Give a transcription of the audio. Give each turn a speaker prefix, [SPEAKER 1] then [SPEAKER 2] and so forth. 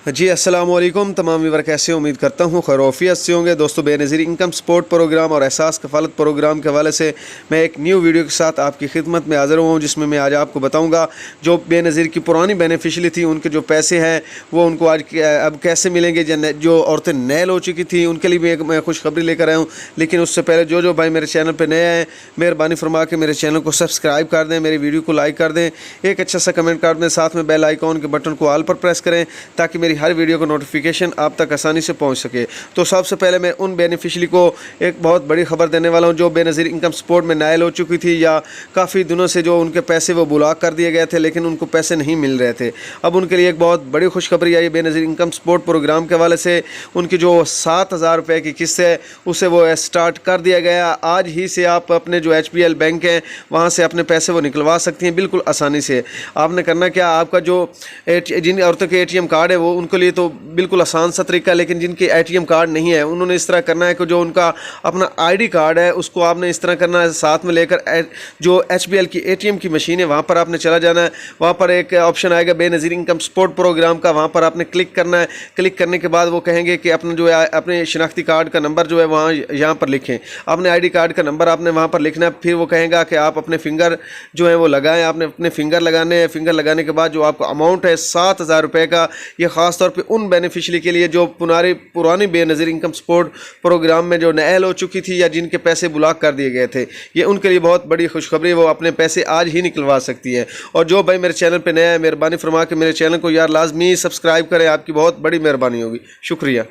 [SPEAKER 1] جی السلام علیکم تمام ویور، کیسے امید کرتا ہوں خیروفیت سے ہوں گے دوستوں۔ بے نظیر انکم سپورٹ پروگرام اور احساس کفالت پروگرام کے حوالے سے میں ایک نیو ویڈیو کے ساتھ آپ کی خدمت میں حاضر ہوں، جس میں میں آج آپ کو بتاؤں گا جو بے نظیر کی پرانی بینیفیشلی تھی ان کے جو پیسے ہیں وہ ان کو آج اب کیسے ملیں گے۔ جو عورتیں نیل ہو چکی تھیں ان کے لیے بھی میں خوشخبری لے کر آیا ہوں، لیکن اس سے پہلے جو بھائی میرے چینل پہ نئے ہیں مہربانی فرما کے میرے چینل کو سبسکرائب کر دیں، میری ویڈیو کو لائک کر دیں، ایک اچھا سا کمنٹ کر دیں، ساتھ میں بیل آئیکن کے بٹن کو آل پر پریس کریں تاکہ میری ہر ویڈیو کو نوٹیفیکیشن آپ تک آسانی سے پہنچ سکے۔ تو سب سے پہلے میں ان بینیفیشری کو ایک بہت بڑی خبر دینے والا ہوں جو بے نظیر انکم سپورٹ میں نائل ہو چکی تھی یا کافی دنوں سے جو ان کے پیسے وہ بلاک کر دیے گئے تھے لیکن ان کو پیسے نہیں مل رہے تھے۔ اب ان کے لیے ایک بہت بڑی خوشخبری آئی بے نظیر انکم سپورٹ پروگرام کے حوالے سے۔ ان کی جو 7,000 روپے کی قسط ہے اسے وہ اسٹارٹ کر دیا گیا۔ آج ہی سے آپ اپنے جو HPL بینک ہیں وہاں سے اپنے پیسے وہ نکلوا سکتی ہیں بالکل آسانی سے۔ آپ نے کرنا کیا، آپ کا جو جن عورتوں کے ATM کارڈ ہے وہ ان کے لیے تو بالکل آسان سا طریقہ، لیکن جن کے ATM کارڈ نہیں ہے انہوں نے اس طرح کرنا ہے کہ جو ان کا اپنا ID کارڈ ہے اس کو آپ نے اس طرح کرنا ہے ساتھ میں لے کر جو HPL کی ATM کی مشین ہے وہاں پر آپ نے چلا جانا ہے۔ وہاں پر ایک آپشن آئے گا بے نظیر انکم سپورٹ پروگرام کا، وہاں پر آپ نے کلک کرنا ہے۔ کلک کرنے کے بعد وہ کہیں گے کہ اپنا جو ہے اپنے شناختی کارڈ کا نمبر جو ہے وہاں یہاں پر لکھیں، اپنے ID کارڈ کا نمبر آپ نے وہاں پر لکھنا ہے۔ پھر وہ کہیں گا کہ آپ اپنے فنگر جو ہے وہ لگائیں، آپ نے اپنے فنگر لگانے ہیں۔ فنگر لگانے کے بعد جو آپ کو اماؤنٹ ہے 7,000 روپے کا، یہ خاص طور پہ ان بینیفیشری کے لیے جو پرانی بے نظیر انکم سپورٹ پروگرام میں جو نائل ہو چکی تھی یا جن کے پیسے بلاک کر دیے گئے تھے، یہ ان کے لیے بہت بڑی خوشخبری، وہ اپنے پیسے آج ہی نکلوا سکتی ہے۔ اور جو بھائی میرے چینل پہ نیا ہے مہربانی فرما کے میرے چینل کو یار لازمی سبسکرائب کریں، آپ کی بہت بڑی مہربانی ہوگی، شکریہ۔